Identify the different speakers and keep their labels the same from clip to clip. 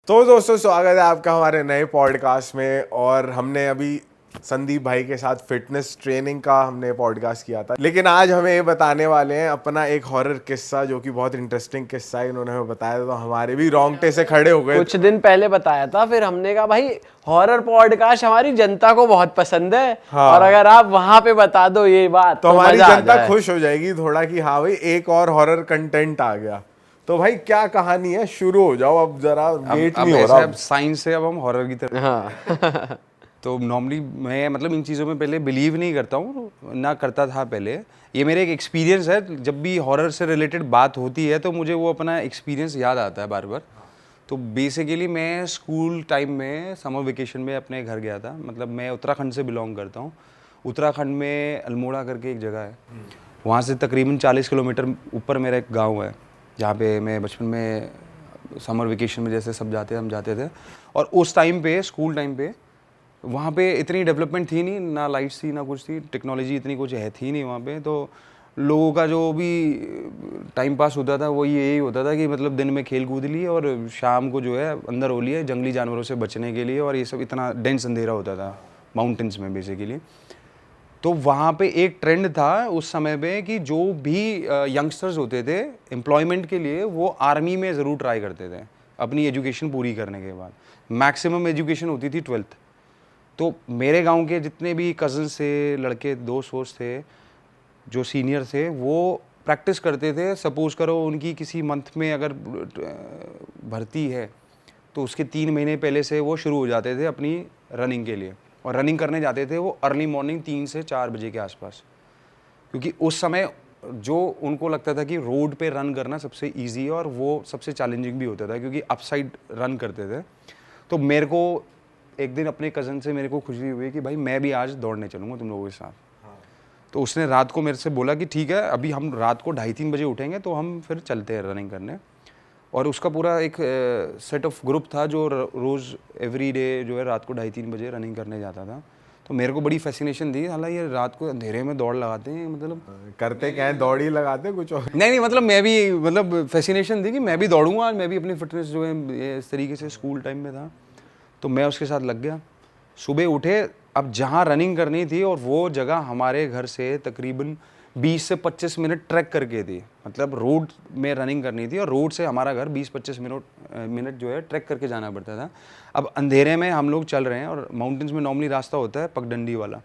Speaker 1: तो दोस्तों स्वागत है आपका हमारे नए पॉडकास्ट में। और हमने अभी संदीप भाई के साथ फिटनेस ट्रेनिंग का हमने पॉडकास्ट किया था, लेकिन आज हमें ये बताने वाले हैं अपना एक हॉरर किस्सा, जो कि बहुत इंटरेस्टिंग किस्सा है। इन्होंने हमें बताया तो हमारे भी रोंगटे से खड़े हो गए।
Speaker 2: कुछ दिन पहले बताया था, फिर हमने कहा भाई हॉरर पॉडकास्ट हमारी जनता को बहुत पसंद है।
Speaker 1: हाँ।
Speaker 2: और अगर आप वहां पे बता दो ये बात
Speaker 1: तो हमारी
Speaker 2: मजा आ
Speaker 1: जनता
Speaker 2: जाए।
Speaker 1: खुश हो जाएगी थोड़ा कि हाँ भाई एक और हॉरर कंटेंट आ गया। तो भाई क्या कहानी है, शुरू हो जाओ अब, जरा वेट नहीं हो रहा।
Speaker 3: अब साइंस से अब हम हॉरर की तरफ।
Speaker 2: हाँ।
Speaker 3: तो नॉर्मली मैं मतलब इन चीज़ों में पहले बिलीव नहीं करता हूँ, ना करता था पहले। ये मेरे एक एक्सपीरियंस है, जब भी हॉरर से रिलेटेड बात होती है तो मुझे वो अपना एक्सपीरियंस याद आता है बार बार। तो बेसिकली मैं स्कूल टाइम में समर वेकेशन में अपने घर गया था। मतलब मैं उत्तराखंड से बिलोंग करता हूँ। उत्तराखंड में अल्मोड़ा करके एक जगह है, वहाँ से तकरीबन 40 किलोमीटर ऊपर मेरा एक गाँव है, जहाँ पे मैं बचपन में समर वेकेशन में जैसे सब जाते हम जाते थे। और उस टाइम पे स्कूल टाइम पे वहाँ पे इतनी डेवलपमेंट थी नहीं, ना लाइट्स थी ना कुछ थी, टेक्नोलॉजी इतनी कुछ है थी नहीं वहाँ पे। तो लोगों का जो भी टाइम पास होता था वो यही होता था कि मतलब दिन में खेल कूद लिए और शाम को जो है अंदर हो लिए जंगली जानवरों से बचने के लिए। और ये सब इतना डेंस अंधेरा होता था माउंटेन्स में बेसिकली। तो वहाँ पे एक ट्रेंड था उस समय पे कि जो भी यंगस्टर्स होते थे एम्प्लॉयमेंट के लिए वो आर्मी में ज़रूर ट्राई करते थे अपनी एजुकेशन पूरी करने के बाद। मैक्सिमम एजुकेशन होती थी 12th। तो मेरे गांव के जितने भी कज़न्स थे, लड़के दोस्त वोस्त थे जो सीनियर थे, वो प्रैक्टिस करते थे। सपोज़ करो उनकी किसी मंथ में अगर भर्ती है तो उसके 3 महीने पहले से वो शुरू हो जाते थे अपनी रनिंग के लिए। और रनिंग करने जाते थे वो अर्ली मॉर्निंग 3 से 4 बजे के आसपास, क्योंकि उस समय जो उनको लगता था कि रोड पे रन करना सबसे इजी है और वो सबसे चैलेंजिंग भी होता था क्योंकि अपसाइड रन करते थे। तो मेरे को एक दिन अपने कज़न से मेरे को खुशी हुई कि भाई मैं भी आज दौड़ने चलूँगा तुम लोगों के साथ। तो उसने रात को मेरे से बोला कि ठीक है, अभी हम रात को 2:30-3 बजे उठेंगे तो हम फिर चलते हैं रनिंग करने। और उसका पूरा एक सेट ऑफ ग्रुप था जो रोज़ एवरी डे जो है रात को 2:30-3 बजे रनिंग करने जाता था। तो मेरे को बड़ी फैसिनेशन थी, हालांकि ये रात को अंधेरे में दौड़ लगाते हैं, मतलब
Speaker 1: करते क्या है, दौड़ ही लगाते कुछ और
Speaker 3: नहीं मतलब मैं भी मतलब फैसिनेशन थी कि मैं भी दौड़ूंगा आज, मैं भी अपनी फिटनेस जो है ये इस तरीके से स्कूल टाइम में था। तो मैं उसके साथ लग गया। सुबह उठे, अब जहाँ रनिंग करनी थी और वो जगह हमारे घर से तकरीबन 20 से 25 मिनट ट्रैक करके थी। मतलब रोड में रनिंग करनी थी और रोड से हमारा घर 20-25 मिनट जो है ट्रैक करके जाना पड़ता था। अब अंधेरे में हम लोग चल रहे हैं और माउंटेन्स में नॉर्मली रास्ता होता है पगडंडी वाला,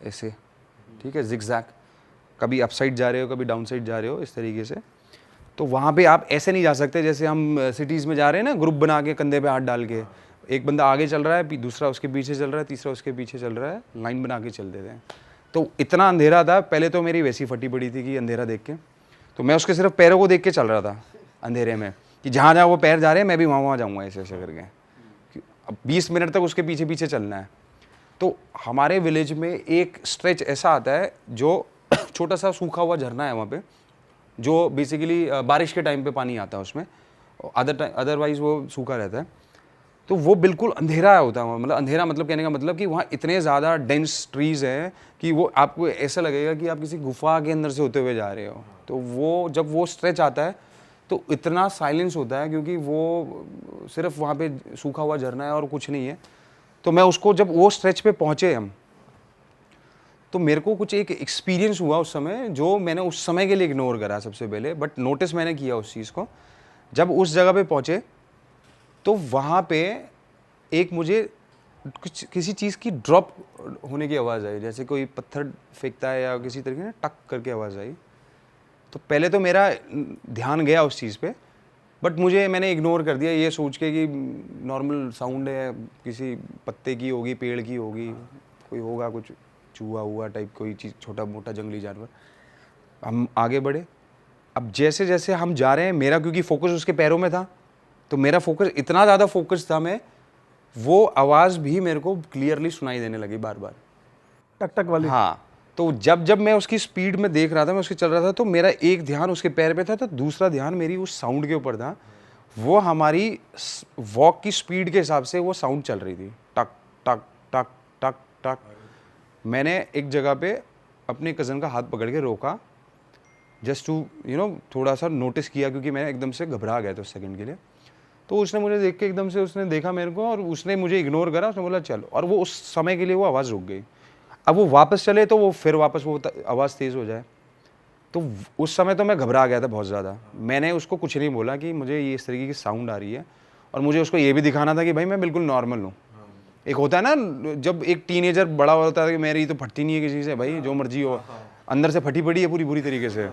Speaker 3: ऐसे, ठीक है, जिगजैग, कभी अप साइड जा रहे हो कभी डाउन साइड जा रहे हो इस तरीके से। तो वहाँ पे आप ऐसे नहीं जा सकते जैसे हम सिटीज़ में जा रहे हैं ना, ग्रुप बना के कंधे पे हाथ डाल के, एक बंदा आगे चल रहा है, दूसरा उसके पीछे चल रहा है, तीसरा उसके पीछे चल रहा है, लाइन बना के चलते थे। तो इतना अंधेरा था, पहले तो मेरी वैसी फटी पड़ी थी कि अंधेरा देख के, तो मैं उसके सिर्फ पैरों को देख के चल रहा था अंधेरे में कि जहाँ जहाँ वो पैर जा रहे हैं मैं भी वहाँ जाऊँगा, ऐसे ऐसे करके। अब 20 मिनट तक उसके पीछे पीछे चलना है। तो हमारे विलेज में एक स्ट्रेच ऐसा आता है जो छोटा सा सूखा हुआ झरना है वहाँ पे, जो बेसिकली बारिश के टाइम पे पानी आता है उसमें, अदरवाइज वो सूखा रहता है। तो वो बिल्कुल अंधेरा होता है, मतलब अंधेरा मतलब कहने का मतलब कि वहाँ इतने ज़्यादा डेंस ट्रीज़ हैं कि वो आपको ऐसा लगेगा कि आप किसी गुफा के अंदर से होते हुए जा रहे हो। तो वो जब वो स्ट्रेच आता है तो इतना साइलेंस होता है क्योंकि वो सिर्फ वहाँ पे सूखा हुआ झरना है और कुछ नहीं है। तो मैं उसको जब वो स्ट्रेच पे पहुँचे हम, तो मेरे को कुछ एक एक्सपीरियंस हुआ उस समय जो मैंने उस समय के लिए इग्नोर करा सबसे पहले, बट नोटिस मैंने किया उस चीज़ को। जब उस जगह पे पहुँचे तो वहाँ पे एक मुझे कुछ किसी चीज़ की ड्रॉप होने की आवाज़ आई, जैसे कोई पत्थर फेंकता है या किसी तरीके से टक करके आवाज़ आई। तो पहले तो मेरा ध्यान गया उस चीज़ पे, बट मैंने इग्नोर कर दिया ये सोच के कि नॉर्मल साउंड है, किसी पत्ते की होगी, पेड़ की होगी, कोई होगा कुछ चूहा हुआ टाइप कोई चीज़, छोटा मोटा जंगली जानवर। हम आगे बढ़े। अब जैसे जैसे हम जा रहे हैं, मेरा क्योंकि फोकस उसके पैरों में था, तो मेरा फोकस इतना ज़्यादा फोकस था, मैं वो आवाज़ भी मेरे को क्लियरली सुनाई देने लगी बार बार,
Speaker 2: टक टक वाली।
Speaker 3: हाँ। तो जब जब मैं उसकी स्पीड में देख रहा था, मैं उसके चल रहा था, तो मेरा एक ध्यान उसके पैर पे था, तो दूसरा ध्यान मेरी उस साउंड के ऊपर था। वो हमारी वॉक की स्पीड के हिसाब से वो साउंड चल रही थी, टक टक टक टक टक। मैंने एक जगह पे अपने कज़न का हाथ पकड़ के रोका, जस्ट टू थोड़ा सा नोटिस किया, क्योंकि मैं एकदम से घबरा गया था उस सेकंड के लिए। तो उसने मुझे देख के एकदम से उसने देखा मेरे को और उसने मुझे इग्नोर करा, उसने बोला चल, और वो उस समय के लिए वो आवाज़ रुक गई। अब वो वापस चले तो वो फिर वापस वो आवाज़ तेज़ हो जाए। तो उस समय तो मैं घबरा गया था बहुत ज़्यादा। मैंने उसको कुछ नहीं बोला कि मुझे ये इस तरीके की साउंड आ रही है, और मुझे उसको ये भी दिखाना था कि भाई मैं बिल्कुल नॉर्मल हूँ। एक होता है ना जब एक टीनेजर बड़ा होता है कि मेरी तो फटती नहीं है किसी से, भाई जो मर्जी हो, अंदर से फटी पड़ी है पूरी बुरी तरीके से।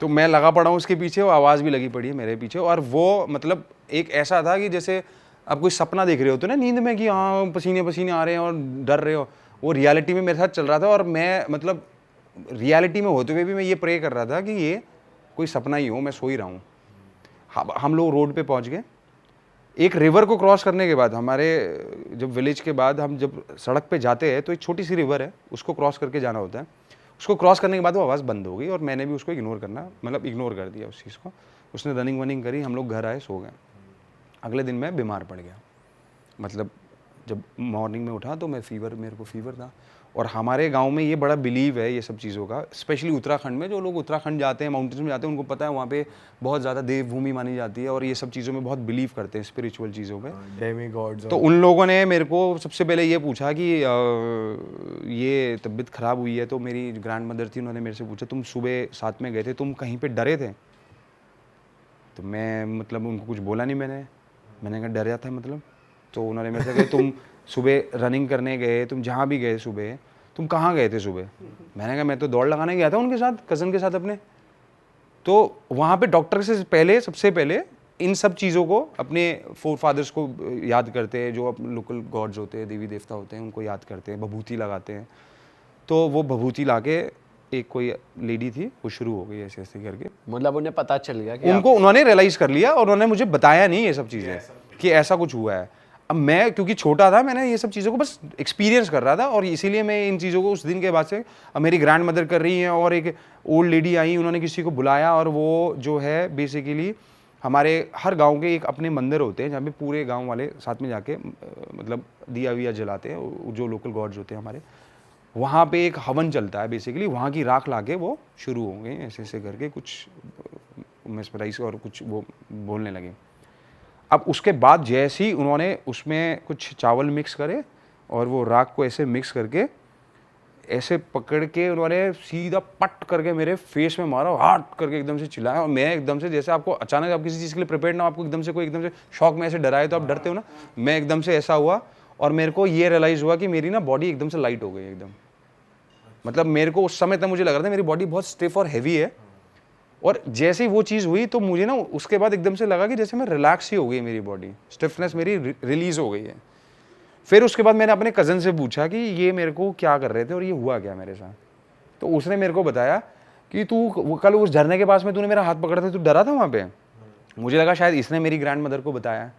Speaker 3: तो मैं लगा पड़ा हूँ उसके पीछे, वो आवाज़ भी लगी पड़ी है मेरे पीछे, और वो मतलब एक ऐसा था कि जैसे आप कोई सपना देख रहे होते ना नींद में कि हाँ पसीने पसीने आ रहे हैं और डर रहे हो, वो रियलिटी में मेरे साथ चल रहा था। और मैं मतलब रियलिटी में होते हुए भी मैं ये प्रे कर रहा था कि ये कोई सपना ही हो, मैं सो ही रहा हूँ। हम लोग रोड पे पहुँच गए। एक रिवर को क्रॉस करने के बाद, हमारे जब विलेज के बाद हम जब सड़क पे जाते हैं तो एक छोटी सी रिवर है, उसको क्रॉस करके जाना होता है। उसको क्रॉस करने के बाद वो आवाज़ बंद हो गई, और मैंने भी उसको इग्नोर कर दिया उस चीज़ को। उसने रनिंग वनिंग करी, हम लोग घर आए, सो गए। अगले दिन मैं बीमार पड़ गया। मतलब जब मॉर्निंग में उठा तो मेरे को फीवर था। और हमारे गांव में ये बड़ा बिलीव है ये सब चीज़ों का, स्पेशली उत्तराखंड में। जो लोग उत्तराखंड जाते हैं, माउंटेन्स में जाते हैं, उनको पता है वहाँ पे बहुत ज़्यादा देवभूमि मानी जाती है, और ये सब चीज़ों में बहुत बिलीव करते हैं, स्पिरिचुअल चीज़ों में।
Speaker 1: Demi God's.
Speaker 3: तो उन लोगों ने मेरे को सबसे पहले ये पूछा कि ये तबीयत ख़राब हुई है। तो मेरी ग्रैंड मदर थी, उन्होंने मेरे से पूछा तुम सुबह साथ में गए थे, तुम कहीं पे डरे थे? तो मैं मतलब उनको कुछ बोला नहीं। मैंने कहा डरा था मतलब? तो उन्होंने मेरे से कहा तुम सुबह रनिंग करने गए, तुम जहाँ भी गए सुबह, तुम कहाँ गए थे सुबह? मैंने कहा मैं तो दौड़ लगाने गया था उनके साथ, कज़न के साथ अपने। तो वहाँ पे डॉक्टर से पहले, सबसे पहले इन सब चीज़ों को, अपने फोर फादर्स को याद करते हैं, जो लोकल गॉड्स होते हैं, देवी देवता होते हैं, उनको याद करते हैं, भभूति लगाते हैं। तो वो भभूति लाके एक कोई लेडी थी, वो शुरू हो गई ऐसे ऐसे करके।
Speaker 2: मतलब उन्हें पता चल गया कि
Speaker 3: उन्होंने रियलाइज़ कर लिया, और उन्होंने मुझे बताया नहीं ये सब चीज़ें कि ऐसा कुछ हुआ है। अब मैं क्योंकि छोटा था, मैंने ये सब चीज़ों को बस एक्सपीरियंस कर रहा था, और इसीलिए मैं इन चीज़ों को उस दिन के बाद से, अब मेरी ग्रैंड मदर कर रही हैं, और एक ओल्ड लेडी आई, उन्होंने किसी को बुलाया, और वो जो है बेसिकली हमारे हर गांव के एक अपने मंदिर होते हैं जहाँ पे पूरे गांव वाले साथ में जाके मतलब दिया विया जलाते हैं, जो लोकल गॉड्स होते हैं हमारे। वहाँ पे एक हवन चलता है बेसिकली, वहाँ की राख लाके वो शुरू हो गए ऐसे ऐसे करके कुछ मेस्मराइज और कुछ वो बोलने लगे। अब उसके बाद जैसे ही उन्होंने उसमें कुछ चावल मिक्स करे, और वो राख को ऐसे मिक्स करके ऐसे पकड़ के उन्होंने सीधा पट करके मेरे फेस में मारा, हार्ट करके एकदम से चिल्लाया। और मैं एकदम से, जैसे आपको अचानक आप किसी चीज़ के लिए प्रिपेयर ना हो, आपको एकदम से कोई एकदम से शॉक में ऐसे डराए तो आप डरते हो ना, मैं एकदम से ऐसा हुआ। और मेरे को ये रियलाइज़ हुआ कि मेरी ना बॉडी एकदम से लाइट हो गई एकदम। मतलब मेरे को उस समय तक मुझे लग रहा था मेरी बॉडी बहुत स्टिफ और हैवी है, और जैसे ही वो चीज़ हुई तो मुझे ना उसके बाद एकदम से लगा कि जैसे मैं रिलैक्स ही हो गई, मेरी बॉडी स्टिफनेस मेरी रिलीज़ हो गई है। फिर उसके बाद मैंने अपने कज़न से पूछा कि ये मेरे को क्या कर रहे थे और ये हुआ क्या मेरे साथ। तो उसने मेरे को बताया कि तू कल उस झरने के पास में तूने मेरा हाथ पकड़ा था, तू डरा था वहाँ पे। मुझे लगा शायद इसने मेरी ग्रैंड मदर को बताया।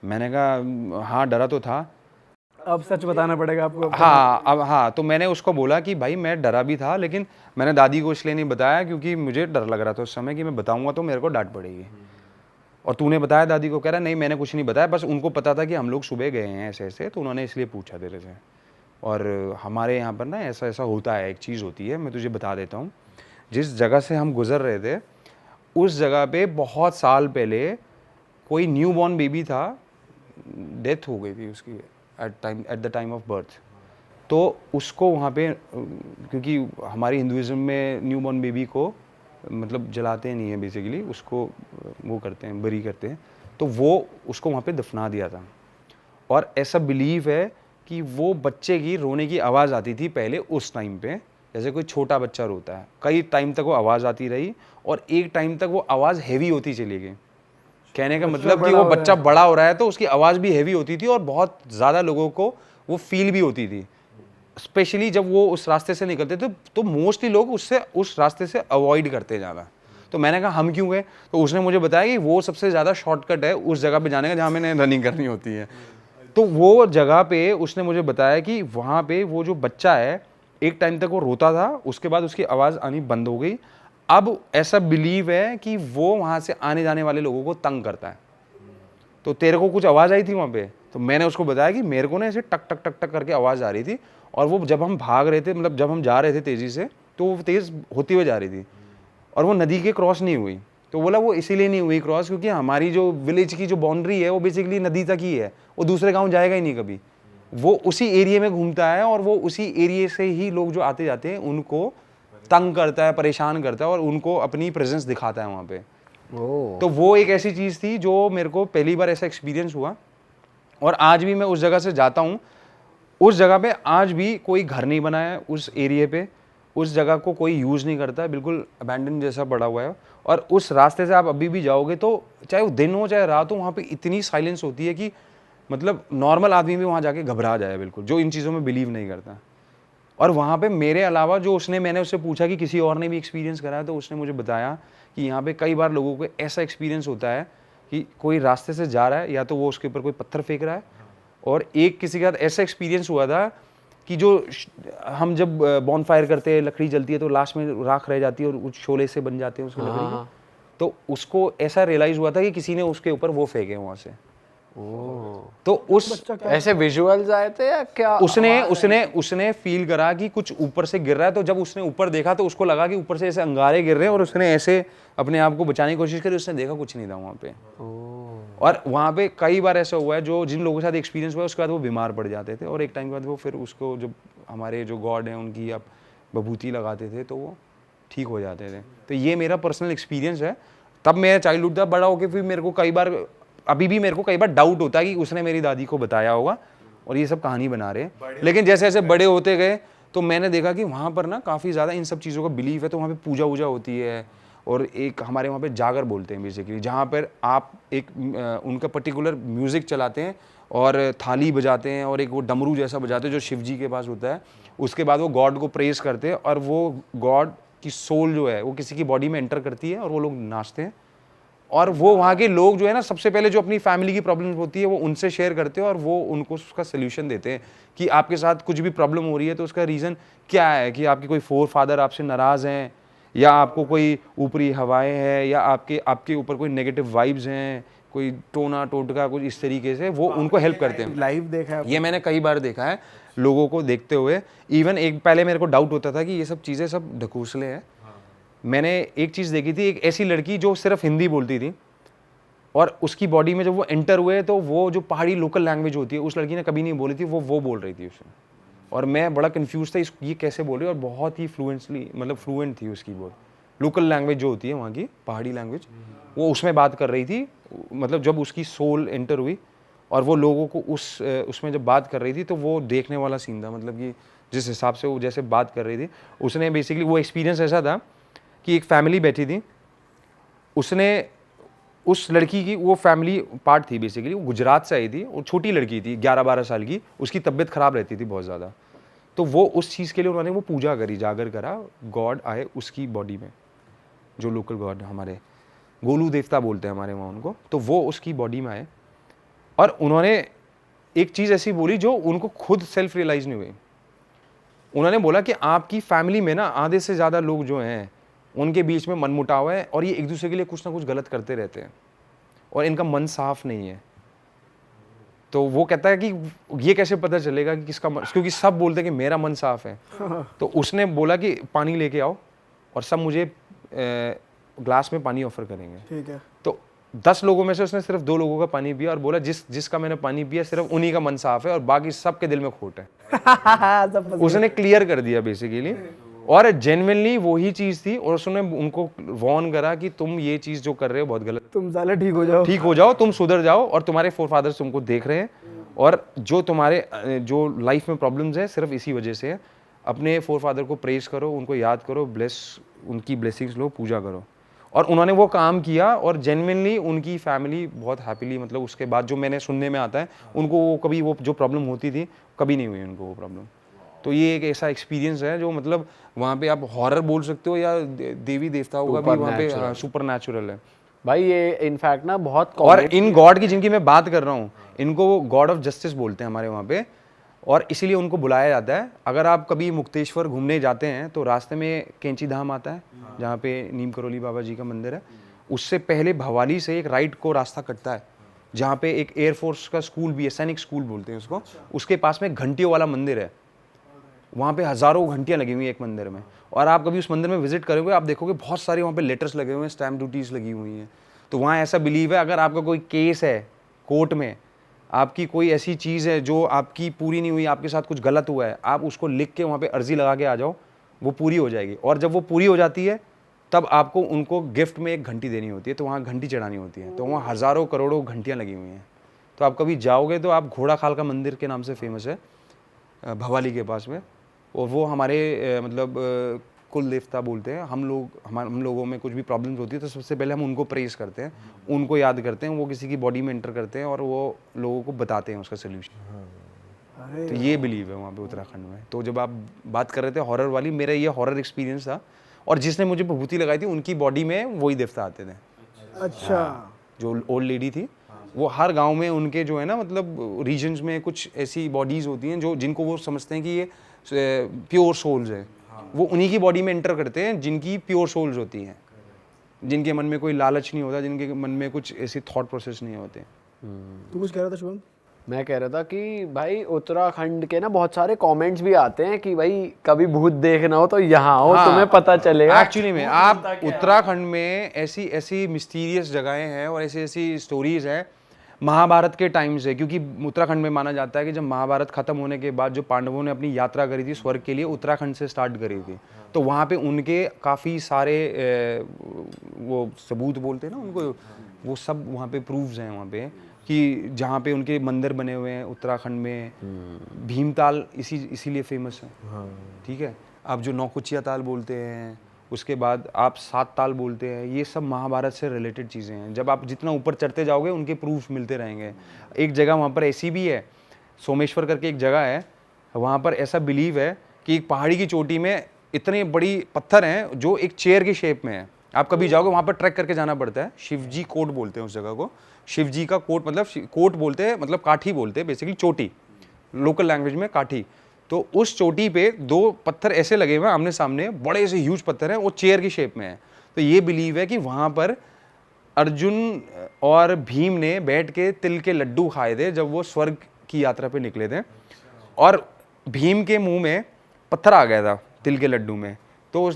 Speaker 3: मैंने कहा हाँ डरा तो था।
Speaker 4: अब सच बताना पड़ेगा आपको।
Speaker 3: हाँ अब हाँ, तो मैंने उसको बोला कि भाई मैं डरा भी था, लेकिन मैंने दादी को इसलिए नहीं बताया क्योंकि मुझे डर लग रहा था उस समय कि मैं बताऊंगा तो मेरे को डांट पड़ेगी। और तूने बताया दादी को? कह रहा नहीं मैंने कुछ नहीं बताया, बस उनको पता था कि हम लोग सुबह गए हैं ऐसे ऐसे, तो उन्होंने इसलिए पूछा तेरे से। और हमारे यहाँ पर ना ऐसा ऐसा होता है, एक चीज़ होती है, मैं तुझे बता देता हूँ। जिस जगह से हम गुजर रहे थे उस जगह पे बहुत साल पहले कोई न्यू बॉर्न बेबी था, डेथ हो गई थी उसकी at the time of birth. तो उसको वहाँ पे, क्योंकि हमारी हिंदुज़म में न्यू बॉर्न बेबी को मतलब जलाते नहीं है बेसिकली, उसको वो करते हैं, बरी करते हैं, तो वो उसको वहाँ पे दफना दिया था। और ऐसा बिलीव है कि वो बच्चे की रोने की आवाज़ आती थी पहले उस टाइम पे, जैसे कोई छोटा बच्चा रोता है, कई टाइम तक वो आवाज़ आती रही, और एक टाइम तक वो आवाज़ हैवी होती चली गई। कहने का मतलब कि वो बच्चा बड़ा हो रहा है तो उसकी आवाज़ भी हैवी होती थी, और बहुत ज़्यादा लोगों को वो फील भी होती थी, स्पेशली जब वो उस रास्ते से निकलते थे। तो मोस्टली लोग उस रास्ते से अवॉइड करते जाना। तो मैंने कहा हम क्यों गए? तो उसने मुझे बताया कि वो सबसे ज़्यादा शॉर्टकट है उस जगह पे जाने का जहाँ मैंने रनिंग करनी होती है। तो वो जगह पे उसने मुझे बताया कि वहाँ पे वो जो बच्चा है, एक टाइम तक वो रोता था, उसके बाद उसकी आवाज़ आनी बंद हो गई। अब ऐसा बिलीव है कि वो वहाँ से आने जाने वाले लोगों को तंग करता है। तो तेरे को कुछ आवाज़ आई थी वहाँ पे? तो मैंने उसको बताया कि मेरे को ना ऐसे टक टक टक टक करके आवाज़ आ रही थी, और वो जब हम भाग रहे थे, मतलब जब हम जा रहे थे तेज़ी से, तो वो तेज़ होती हुई जा रही थी, और वो नदी के क्रॉस नहीं हुई, तो बोला वो इसीलिए नहीं हुई क्रॉस क्योंकि हमारी जो विलेज की जो बाउंड्री है वो बेसिकली नदी तक ही है, वो दूसरे गांव जाएगा ही नहीं कभी, वो उसी एरिया में घूमता है और वो उसी एरिया से ही लोग जो आते जाते हैं उनको तंग करता है, परेशान करता है और उनको अपनी प्रेजेंस दिखाता है वहाँ पे। तो वो एक ऐसी चीज़ थी जो मेरे को पहली बार ऐसा एक्सपीरियंस हुआ और आज भी मैं उस जगह से जाता हूँ, उस जगह पे आज भी कोई घर नहीं बना है उस एरिया पे, उस जगह को कोई यूज़ नहीं करता है, बिल्कुल अबैंडन जैसा पड़ा हुआ है। और उस रास्ते से आप अभी भी जाओगे तो चाहे वो दिन हो चाहे रात हो, वहाँ पे इतनी साइलेंस होती है कि मतलब नॉर्मल आदमी भी वहाँ जाके घबरा जाए बिल्कुल, जो इन चीज़ों में बिलीव नहीं करता। और वहाँ पे मेरे अलावा जो मैंने उससे पूछा कि किसी और ने भी एक्सपीरियंस करा है, तो उसने मुझे बताया कि यहाँ पे कई बार लोगों को ऐसा एक्सपीरियंस होता है कि कोई रास्ते से जा रहा है या तो वो उसके ऊपर कोई पत्थर फेंक रहा है, और एक किसी के साथ ऐसा एक्सपीरियंस हुआ था कि जो हम जब बॉन फायर करते हैं, लकड़ी जलती है तो लास्ट में राख रह जाती है और उस शोले से बन जाते हैं उसकी लकड़ी के, तो उसको ऐसा रियलाइज हुआ था कि किसी ने उसके ऊपर वो फेंके वहाँ से। तो उस
Speaker 2: ऐसे विजुअल्स आए थे या क्या?
Speaker 3: उसने फील करा कि कुछ ऊपर से गिर रहा है, तो जब उसने ऊपर देखा तो उसको लगा कि ऊपर से ऐसे अंगारे गिर रहे हैं और उसने ऐसे अपने आप को बचाने की कोशिश करी, उसने देखा कुछ नहीं था वहाँ पे। और वहाँ पे कई बार ऐसा हुआ है जो जिन लोगों के साथ एक्सपीरियंस हुआ उसके बाद वो बीमार पड़ जाते थे और एक टाइम के बाद वो फिर उसको जब हमारे जो गॉड हैं उनकी आप बभूति लगाते थे तो वो ठीक हो जाते थे। तो ये मेरा पर्सनल एक्सपीरियंस है। तब मेरा चाइल्डहुड था, बड़ा होके फिर मेरे को कई बार, अभी भी मेरे को कई बार डाउट होता है कि उसने मेरी दादी को बताया होगा और ये सब कहानी बना रहे हैं। लेकिन जैसे जैसे बड़े होते गए तो मैंने देखा कि वहाँ पर ना काफ़ी ज़्यादा इन सब चीज़ों का बिलीव है, तो वहाँ पे पूजा वूजा होती है और एक हमारे वहाँ पे जागर बोलते हैं बेसिकली, जहाँ पर आप एक उनका पर्टिकुलर म्यूज़िक चलाते हैं और थाली बजाते हैं और एक वो डमरू जैसा बजाते हैं जो शिव जी के पास होता है। उसके बाद वो गॉड को प्रेस करते हैं और वो गॉड की सोल जो है वो किसी की बॉडी में एंटर करती है और वो लोग नाचते हैं। और वो वहाँ के लोग जो है ना, सबसे पहले जो अपनी फैमिली की प्रॉब्लम होती है वो उनसे शेयर करते हैं और वो उनको उसका सोल्यूशन देते हैं कि आपके साथ कुछ भी प्रॉब्लम हो रही है तो उसका रीज़न क्या है, कि आपके कोई फोर फादर आपसे नाराज़ हैं या आपको कोई ऊपरी हवाएं हैं या आपके ऊपर कोई नेगेटिव वाइब्स हैं, कोई टोना टोटका कुछ इस तरीके से वो उनको हेल्प करते हैं।
Speaker 1: लाइव देखा है?
Speaker 3: ये मैंने कई बार देखा है लोगों को देखते हुए। इवन एक पहले मेरे को डाउट होता था कि ये सब चीज़ें सब ढकोसले हैं। मैंने एक चीज़ देखी थी, एक ऐसी लड़की जो सिर्फ हिंदी बोलती थी और उसकी बॉडी में जब वो एंटर हुए तो वो जो पहाड़ी लोकल लैंग्वेज होती है उस लड़की ने कभी नहीं बोली थी, वो बोल रही थी उसने। और मैं बड़ा कंफ्यूज था ये कैसे बोल रही है, और बहुत ही फ्लुएंट थी उसकी वो लोकल लैंग्वेज जो होती है वहाँ की पहाड़ी लैंग्वेज, वो उसमें बात कर रही थी। मतलब जब उसकी सोल एंटर हुई और वो लोगों को उसमें जब बात कर रही थी तो वो देखने वाला सीन था। मतलब कि जिस हिसाब से वो जैसे बात कर रही थी, उसने बेसिकली वो एक्सपीरियंस ऐसा था कि एक फैमिली बैठी थी, उसने उस लड़की की, वो फैमिली पार्ट थी बेसिकली, वो गुजरात से आई थी और छोटी लड़की थी 11-12 साल की, उसकी तबीयत ख़राब रहती थी बहुत ज़्यादा। तो वो उस चीज़ के लिए उन्होंने वो पूजा करी, जागर करा, गॉड आए उसकी बॉडी में, जो लोकल गॉड हमारे गोलू देवता बोलते हैं हमारे वहाँ उनको, तो वो उसकी बॉडी में आए और उन्होंने एक चीज़ ऐसी बोली जो उनको खुद सेल्फ रियलाइज़ नहीं हुई। उन्होंने बोला कि आपकी फैमिली में ना आधे से ज़्यादा लोग जो हैं उनके बीच में मनमुटाव है और ये एक दूसरे के लिए कुछ ना कुछ गलत करते रहते हैं और इनका मन साफ नहीं है। तो वो कहता है कि ये कैसे पता चलेगा कि किसका मन, क्योंकि सब बोलते हैं कि मेरा मन साफ है। तो उसने बोला कि पानी लेके आओ और सब मुझे ग्लास में पानी ऑफर करेंगे। ठीक है। तो 10 लोगों में से उसने सिर्फ 2 लोगों का पानी पिया और बोला जिसका मैंने पानी पिया सिर्फ उन्हीं का मन साफ है और बाकी सबके दिल में खोट है। उसने क्लियर कर दिया बेसिकली, और जेन्युइनली वही चीज थी। और उसने उनको वार्न करा कि तुम ये चीज जो कर रहे हो बहुत गलत,
Speaker 4: तुम साले ठीक हो
Speaker 3: जाओ, तुम सुधर जाओ और तुम्हारे फोर फादर्स तुमको देख रहे हैं और जो तुम्हारे जो लाइफ में प्रॉब्लम्स है सिर्फ इसी वजह से है। अपने फोर फादर को प्रेज करो, उनको याद करो, उनकी ब्लेसिंग्स लो, पूजा करो। और उन्होंने वो काम किया और जेन्युइनली उनकी फैमिली बहुत हैप्पीली, मतलब उसके बाद जो मैंने सुनने में आता है, उनको वो कभी वो जो प्रॉब्लम होती थी कभी नहीं हुई उनको वो प्रॉब्लम। तो ये एक ऐसा एक्सपीरियंस है जो मतलब वहाँ पे आप हॉरर बोल सकते हो या देवी देवताओं का भी वहाँ पे सुपर नेचुरल है
Speaker 2: भाई। ये इनफैक्ट ना बहुत,
Speaker 3: और इन गॉड की जिनकी मैं बात कर रहा हूँ इनको वो गॉड ऑफ जस्टिस बोलते हैं हमारे वहाँ पे, और इसीलिए उनको बुलाया जाता है। अगर आप कभी मुक्तेश्वर घूमने जाते हैं तो रास्ते में कैंची धाम आता है जहाँ पे नीम करोली बाबा जी का मंदिर है, उससे पहले भवाली से एक राइट को रास्ता कटता है जहाँ पे एक एयरफोर्स का स्कूल भी है, सैनिक स्कूल बोलते हैं उसको। उसके पास में घंटियों वाला मंदिर है वहाँ पे हज़ारों घंटियाँ लगी हुई हैं एक मंदिर में, और आप कभी उस मंदिर में विजिट करोगे आप देखोगे बहुत सारे वहाँ पे लेटर्स लगे हुए हैं, स्टैम्प ड्यूटीज़ लगी हुई हैं। तो वहाँ ऐसा बिलीव है, अगर आपका कोई केस है कोर्ट में, आपकी कोई ऐसी चीज़ है जो आपकी पूरी नहीं हुई, आपके साथ कुछ गलत हुआ है, आप उसको लिख के वहाँ पे अर्जी लगा के आ जाओ, वो पूरी हो जाएगी। और जब वो पूरी हो जाती है तब आपको उनको गिफ्ट में एक घंटी देनी होती है, तो वहाँ घंटी चढ़ानी होती है। तो वहाँ हज़ारों करोड़ों घंटियाँ लगी हुई हैं। तो आप कभी जाओगे तो आप घोड़ा खाल का मंदिर के नाम से फेमस है भवाली के पास में, और वो हमारे मतलब कुल देवता बोलते हैं। हम लोगों में कुछ भी प्रॉब्लम्स होती है तो सबसे पहले हम उनको प्रेस करते हैं, उनको याद करते हैं, वो किसी की बॉडी में एंटर करते हैं और वो लोगों को बताते हैं उसका सोल्यूशन। तो ये बिलीव है वहाँ पे उत्तराखंड में। तो जब आप बात कर रहे थे हॉरर वाली, मेरा ये हॉरर एक्सपीरियंस था, और जिसने मुझे विभूति लगाई थी उनकी बॉडी में वही देवता आते थे।
Speaker 4: अच्छा,
Speaker 3: जो ओल्ड लेडी थी, वो हर गांव में उनके जो है ना मतलब रीजन्स में कुछ ऐसी बॉडीज होती हैं जो जिनको वो समझते हैं कि ये प्योर सोल्स है, वो उन्हीं की बॉडी में एंटर करते हैं जिनकी प्योर सोल्स होती हैं, जिनके मन में कोई लालच नहीं होता, जिनके मन में कुछ ऐसी थॉट प्रोसेस नहीं होते।
Speaker 4: तू कुछ कह रहा था शुभम?
Speaker 2: मैं कह रहा था कि भाई उत्तराखंड के ना बहुत सारे कमेंट्स भी आते हैं कि भाई कभी भूत देखना हो तो यहाँ आओ, तुम्हें पता चलेगा।
Speaker 3: एक्चुअली में आप उत्तराखंड में ऐसी ऐसी मिस्टीरियस जगहें हैं और ऐसी ऐसी स्टोरीज हैं महाभारत के टाइम से, क्योंकि उत्तराखंड में माना जाता है कि जब महाभारत खत्म होने के बाद जो पांडवों ने अपनी यात्रा करी थी स्वर्ग के लिए, उत्तराखंड से स्टार्ट करी थी। तो वहाँ पे उनके काफ़ी सारे वो सबूत बोलते हैं ना उनको, वो सब वहाँ पे प्रूफ्स हैं वहाँ पे कि जहाँ पे उनके मंदिर बने हुए हैं उत्तराखंड में। भीमताल इसीलिए फेमस है, ठीक है। आप जो नौकुचिया ताल बोलते हैं, उसके बाद आप 7 ताल बोलते हैं, ये सब महाभारत से रिलेटेड चीज़ें हैं। जब आप जितना ऊपर चढ़ते जाओगे उनके प्रूफ मिलते रहेंगे। एक जगह वहाँ पर ऐसी भी है, सोमेश्वर करके एक जगह है, वहाँ पर ऐसा बिलीव है कि एक पहाड़ी की चोटी में इतने बड़ी पत्थर हैं जो एक चेयर की शेप में है। आप कभी जाओगे वहाँ पर ट्रैक करके जाना पड़ता है। शिवजी कोट बोलते हैं उस जगह को, शिवजी का कोट मतलब कोट बोलते हैं, मतलब काठी बोलते हैं बेसिकली, चोटी लोकल लैंग्वेज में काठी। तो उस चोटी पे 2 पत्थर ऐसे लगे हुए हैं आमने सामने, बड़े से ह्यूज पत्थर हैं, वो चेयर की शेप में है। तो ये बिलीव है कि वहाँ पर अर्जुन और भीम ने बैठ के तिल के लड्डू खाए थे जब वो स्वर्ग की यात्रा पे निकले थे, और भीम के मुंह में पत्थर आ गया था तिल के लड्डू में, तो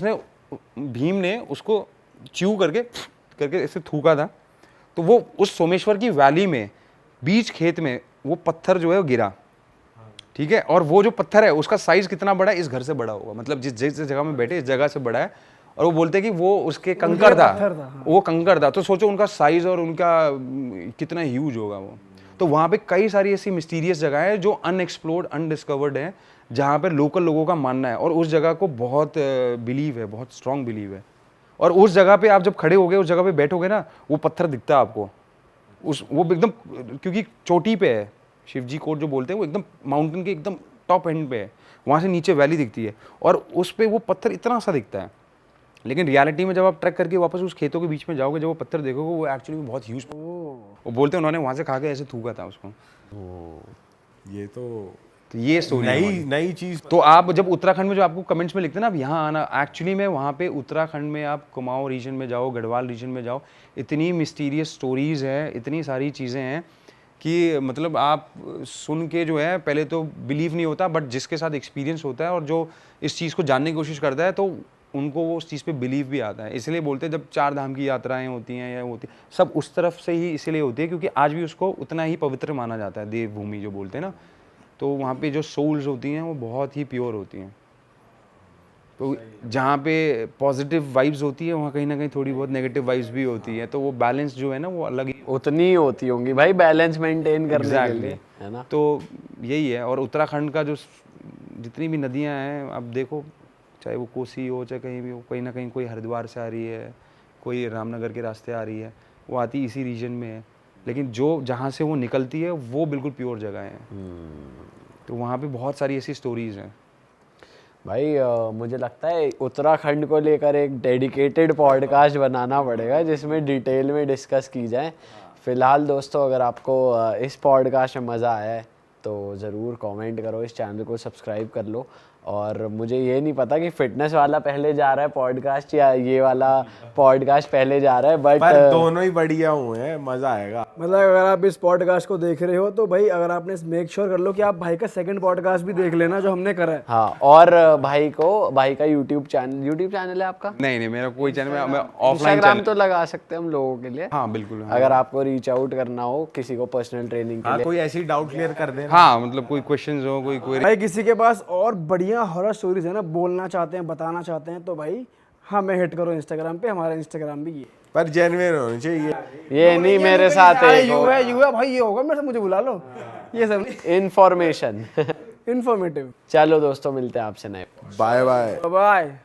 Speaker 3: भीम ने उसको च्यू करके ऐसे थूका था। तो वो उस सोमेश्वर की वैली में बीच खेत में वो पत्थर जो है वो गिरा, ठीक है। और वो जो पत्थर है उसका साइज कितना बड़ा है, इस घर से बड़ा होगा, मतलब जिस जगह में बैठे इस जगह से बड़ा है। और वो बोलते हैं कि वो उसके कंकड़ था, वो कंकड़ था। तो सोचो उनका साइज और उनका कितना ह्यूज होगा वो। तो वहाँ पे कई सारी ऐसी मिस्टीरियस जगह है जो अनएक्सप्लोर्ड अनडिस्कवर्ड है, जहाँ पे लोकल लोगों का मानना है, और उस जगह को बहुत बिलीव है, बहुत स्ट्रॉन्ग बिलीव है। और उस जगह पे आप जब खड़े होगे, उस जगह पे बैठोगे ना, वो पत्थर दिखता है आपको, वो एकदम, क्योंकि चोटी पे है, शिवजी कोट जो बोलते हैं वो एकदम माउंटेन के एकदम टॉप एंड पे है, वहाँ से नीचे वैली दिखती है और उस पे वो पत्थर इतना सा दिखता है। लेकिन रियलिटी में जब आप ट्रैक करके वापस उस खेतों के बीच में जाओगे, जब वो पत्थर देखोगे वो एक्चुअली बहुत ह्यूज, वो बोलते हैं उन्होंने वहाँ से खा के ऐसे थूका था उसको।
Speaker 1: ये तो
Speaker 3: ये स्टोरी
Speaker 1: नई चीज।
Speaker 3: तो आप जब उत्तराखंड में जो आपको कमेंट्स में लिखते हैं ना, आप यहाँ आना, एक्चुअली में वहाँ पे उत्तराखंड में आप कुमाऊं रीजन में जाओ, गढ़वाल रीजन में जाओ, इतनी मिस्टीरियस स्टोरीज हैं, इतनी सारी चीज़ें हैं कि मतलब आप सुन के जो है पहले तो बिलीव नहीं होता, बट जिसके साथ एक्सपीरियंस होता है और जो इस चीज़ को जानने की कोशिश करता है तो उनको वो उस चीज़ पे बिलीव भी आता है। इसलिए बोलते हैं जब 4 धाम की यात्राएं होती हैं या होती सब उस तरफ से ही इसलिए होती है क्योंकि आज भी उसको उतना ही पवित्र माना जाता है, देवभूमि जो बोलते हैं ना। तो वहाँ पे जो सोल्स होती हैं वो बहुत ही प्योर होती हैं। तो जहाँ पे पॉजिटिव वाइब्स होती है वहाँ कहीं ना कहीं थोड़ी बहुत नेगेटिव वाइब्स भी होती है, तो वो बैलेंस जो है ना वो अलग ही
Speaker 2: उतनी होती होंगी भाई, बैलेंस मेंटेन करने के लिए, है ना।
Speaker 3: तो यही है। और उत्तराखंड का जो जितनी भी नदियाँ हैं आप देखो, चाहे वो कोसी हो चाहे कहीं भी हो, कहीं ना कहीं कोई हरिद्वार से आ रही है, कोई रामनगर के रास्ते आ रही है, वो आती इसी रीजन में है, लेकिन जो जहाँ से वो निकलती है वो बिल्कुल प्योर जगह है। तो वहाँ पे बहुत सारी ऐसी स्टोरीज हैं
Speaker 2: भाई। मुझे लगता है उत्तराखंड को लेकर एक डेडिकेटेड पॉडकास्ट बनाना पड़ेगा जिसमें डिटेल में डिस्कस की जाए। फ़िलहाल दोस्तों, अगर आपको इस पॉडकास्ट में मज़ा आया है तो ज़रूर कमेंट करो, इस चैनल को सब्सक्राइब कर लो और मुझे ये नहीं पता कि फिटनेस वाला पहले जा रहा है पॉडकास्ट या ये वाला पॉडकास्ट पहले जा रहा है,
Speaker 1: पर
Speaker 2: बट
Speaker 1: दोनों ही बढ़िया हुए हैं, मजा आएगा।
Speaker 4: मतलब अगर आप इस पॉडकास्ट को देख रहे हो तो भाई अगर आपने मेक श्योर कर लो कि आप भाई का सेकंड पॉडकास्ट भी देख लेना जो हमने करा है।
Speaker 2: हाँ, और भाई का यूट्यूब चैनल है आपका?
Speaker 3: नहीं मेरा कोई चैनल, मैं ऑफलाइन
Speaker 2: इंस्टाग्राम
Speaker 3: चैनल।
Speaker 2: तो लगा सकते हैं हम लोगों के लिए।
Speaker 3: हाँ बिल्कुल। हाँ।
Speaker 2: अगर आपको रीच आउट करना हो किसी को पर्सनल ट्रेनिंग के
Speaker 1: हाँ,
Speaker 2: लिए।
Speaker 1: कोई ऐसी डाउट क्लियर कर देना।
Speaker 3: हाँ मतलब कोई क्वेश्चंस हो, कोई क्वेरी।
Speaker 4: भाई किसी के पास और बढ़िया हॉरर स्टोरीज है ना, बोलना चाहते हैं, बताना चाहते हैं, तो भाई हमें हिट करो इंस्टाग्राम पे, हमारा इंस्टाग्राम भी ये
Speaker 1: पर जेन्युइन होनी चाहिए।
Speaker 2: ये नहीं मेरे साथ
Speaker 4: अरे
Speaker 2: एक
Speaker 4: यू है भाई, ये होगा मेरे से, मुझे बुला लो, ये सब
Speaker 2: इंफॉर्मेशन।
Speaker 4: इन्फॉर्मेटिव।
Speaker 2: चलो दोस्तों, मिलते हैं आपसे नए।
Speaker 1: Bye bye.
Speaker 4: बाय।